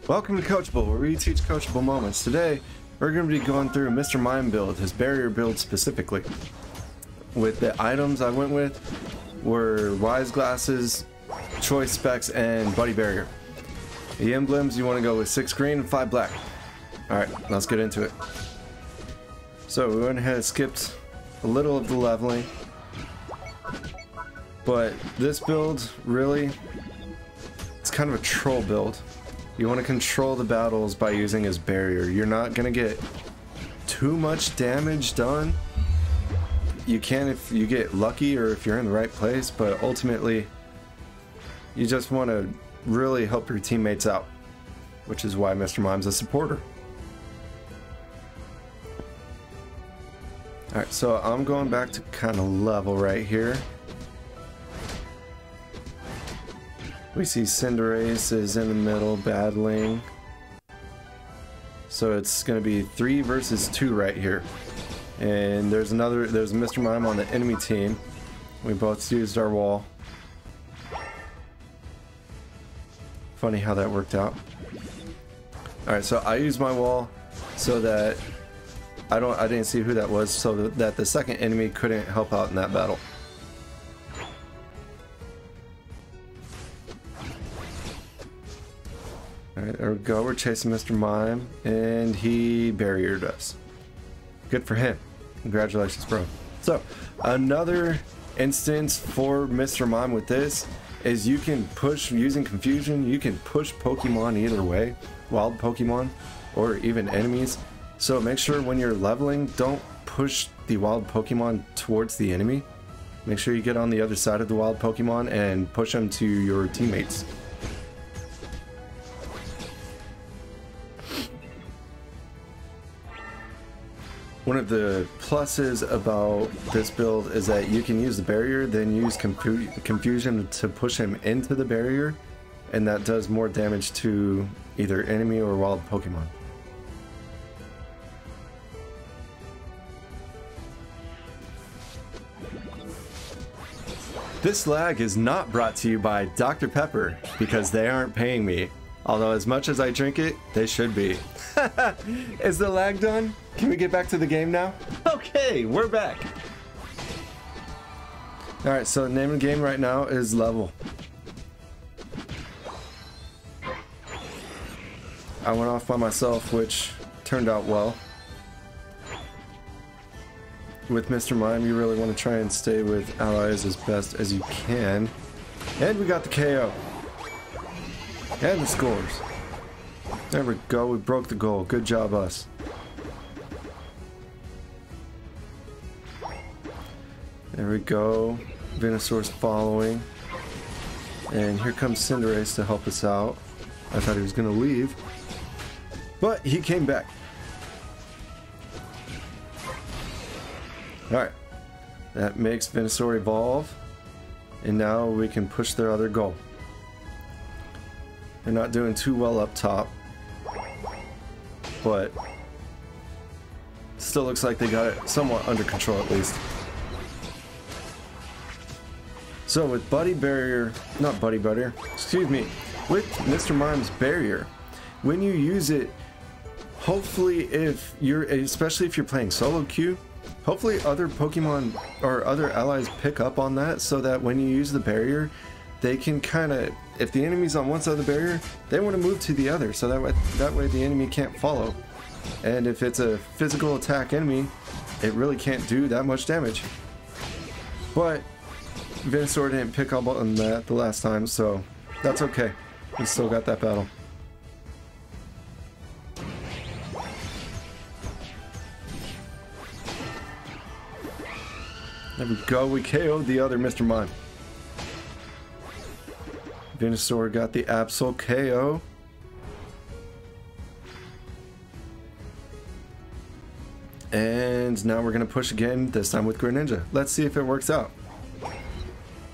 Welcome to Coachable, where we teach coachable moments. Today, we're going to be going through Mr. Mime build, his barrier build specifically. With the items I went with were Wise Glasses, Choice Specs, and Buddy Barrier. The emblems, you want to go with 6 green and 5 black. Alright, let's get into it. So we went ahead and skipped a little of the leveling. But this build, really, it's kind of a troll build. You want to control the battles by using his barrier. You're not going to get too much damage done. You can if you get lucky or if you're in the right place, but ultimately you just want to really help your teammates out, which is why Mr. Mime's a supporter. Alright, so I'm going back to kind of level right here. We see Cinderace is in the middle battling. So it's going to be 3 versus 2 right here. And there's Mr. Mime on the enemy team. We both used our wall. Funny how that worked out. Alright, so I used my wall so that I didn't see who that was, so that the second enemy couldn't help out in that battle. Alright, there we go. We're chasing Mr. Mime, and he barriered us. Good for him. Congratulations, bro. So, another instance for Mr. Mime with this is you can push, using confusion, you can push Pokemon either way. Wild Pokemon, or even enemies. So make sure when you're leveling, don't push the wild Pokemon towards the enemy. Make sure you get on the other side of the wild Pokemon and push them to your teammates. One of the pluses about this build is that you can use the barrier, then use confusion to push him into the barrier, and that does more damage to either enemy or wild Pokemon. This lag is not brought to you by Dr. Pepper, because they aren't paying me. Although as much as I drink it, they should be. Is the lag done? Can we get back to the game now? Okay, we're back. Alright, so the name of the game right now is Level. I went off by myself, which turned out well. With Mr. Mime, you really want to try and stay with allies as best as you can. And we got the KO. And the scores. There we go, we broke the goal. Good job, us. There we go. Venusaur's following. And here comes Cinderace to help us out. I thought he was going to leave. But he came back. Alright. That makes Venusaur evolve. And now we can push their other goal. They're not doing too well up top, but still looks like they got it somewhat under control at least. So with Buddy Barrier, not Buddy Barrier, excuse me, with Mr. Mime's barrier, when you use it, hopefully especially if you're playing solo queue, hopefully other Pokemon or other allies pick up on that so that when you use the barrier, they can kind of, if the enemy's on one side of the barrier, they want to move to the other, so that way the enemy can't follow. And if it's a physical attack enemy, it really can't do that much damage. But Venusaur didn't pick up on that the last time, so that's okay. We still got that battle. There we go, we KO'd the other Mr. Mime. Venusaur got the Absol KO. And now we're going to push again, this time with Greninja. Let's see if it works out.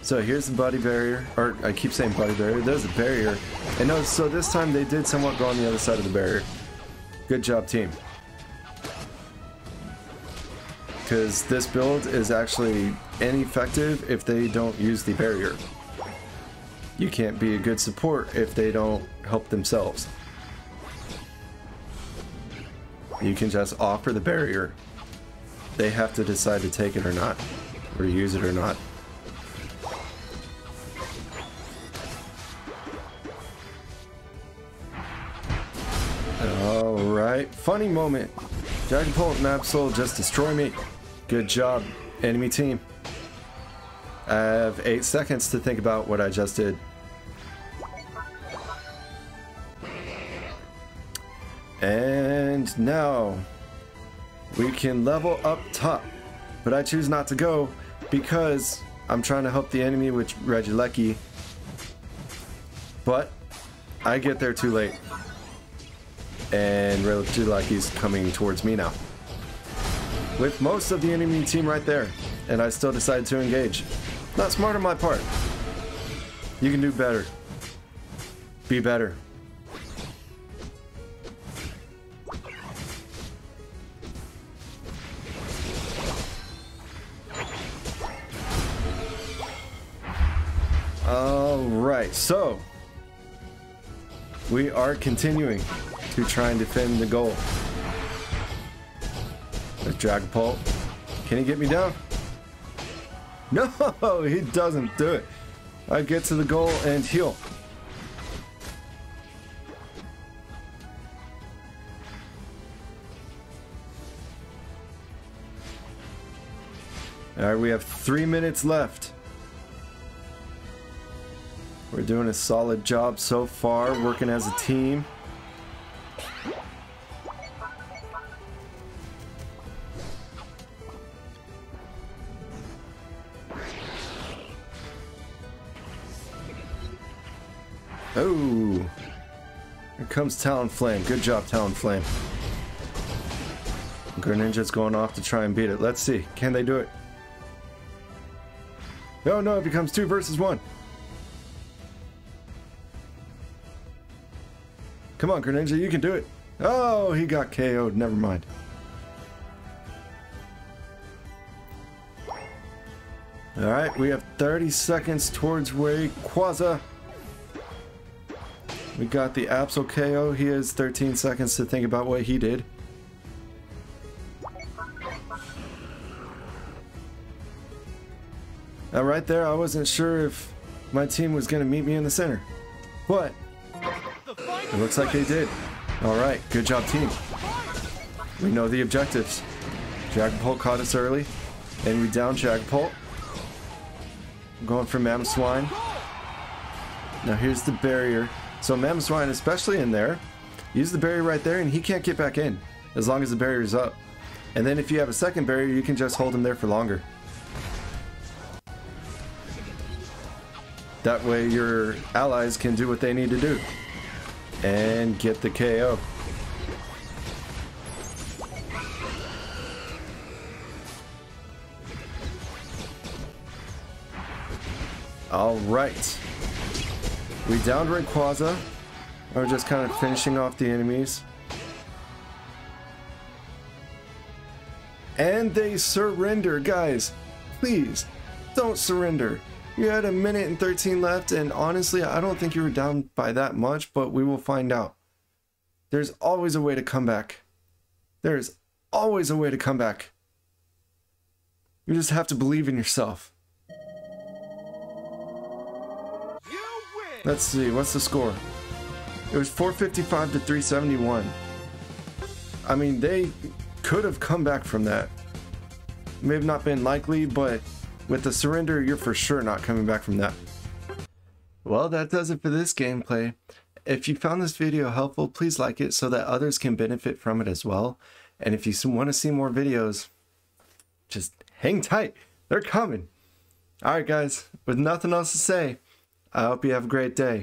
So here's the Buddy Barrier, or I keep saying Buddy Barrier, there's a barrier. And notice, so this time they did somewhat go on the other side of the barrier. Good job, team. Because this build is actually ineffective if they don't use the barrier. You can't be a good support if they don't help themselves. You can just offer the barrier. They have to decide to take it or not, or use it or not. Alright, funny moment. Dragapult and Absol just destroy me. Good job, enemy team. I have 8 seconds to think about what I just did. And now we can level up top, but I choose not to go because I'm trying to help the enemy with Regieleki, but I get there too late and Regieleki's coming towards me now with most of the enemy team right there, and I still decide to engage. Not smart on my part. You can do better. Be better. Alright, so we are continuing to try and defend the goal. There's Dragapult. Can he get me down? No, he doesn't do it. I get to the goal and heal. Alright, we have 3 minutes left. We're doing a solid job so far, working as a team. Oh, here comes Talonflame. Good job, Talonflame. Greninja's going off to try and beat it. Let's see, can they do it? Oh no, it becomes 2 versus 1. Come on, Greninja, you can do it. Oh, he got KO'd. Never mind. Alright, we have 30 seconds towards Rayquaza. We got the Absol KO. He has 13 seconds to think about what he did. Now, right there, I wasn't sure if my team was going to meet me in the center. But it looks like they did. Alright, good job, team. We know the objectives. Dragapult caught us early, and we downed Dragapult. I'm going for Mamoswine. Now here's the barrier. So Mamoswine, especially in there, use the barrier right there, and he can't get back in as long as the barrier's up. And then if you have a second barrier, you can just hold him there for longer. That way your allies can do what they need to do and get the KO. Alright. We downed Rayquaza. We're just kind of finishing off the enemies. And they surrender, guys. Please, don't surrender. You had 1 minute and 13 left, and honestly, I don't think you were down by that much, but we will find out. There's always a way to come back. There's always a way to come back. You just have to believe in yourself. Let's see, what's the score? It was 455 to 371. I mean, they could have come back from that. May have not been likely, but with the surrender, you're for sure not coming back from that. Well, that does it for this gameplay. If you found this video helpful, please like it so that others can benefit from it as well. And if you want to see more videos, just hang tight. They're coming. Alright guys, with nothing else to say, I hope you have a great day.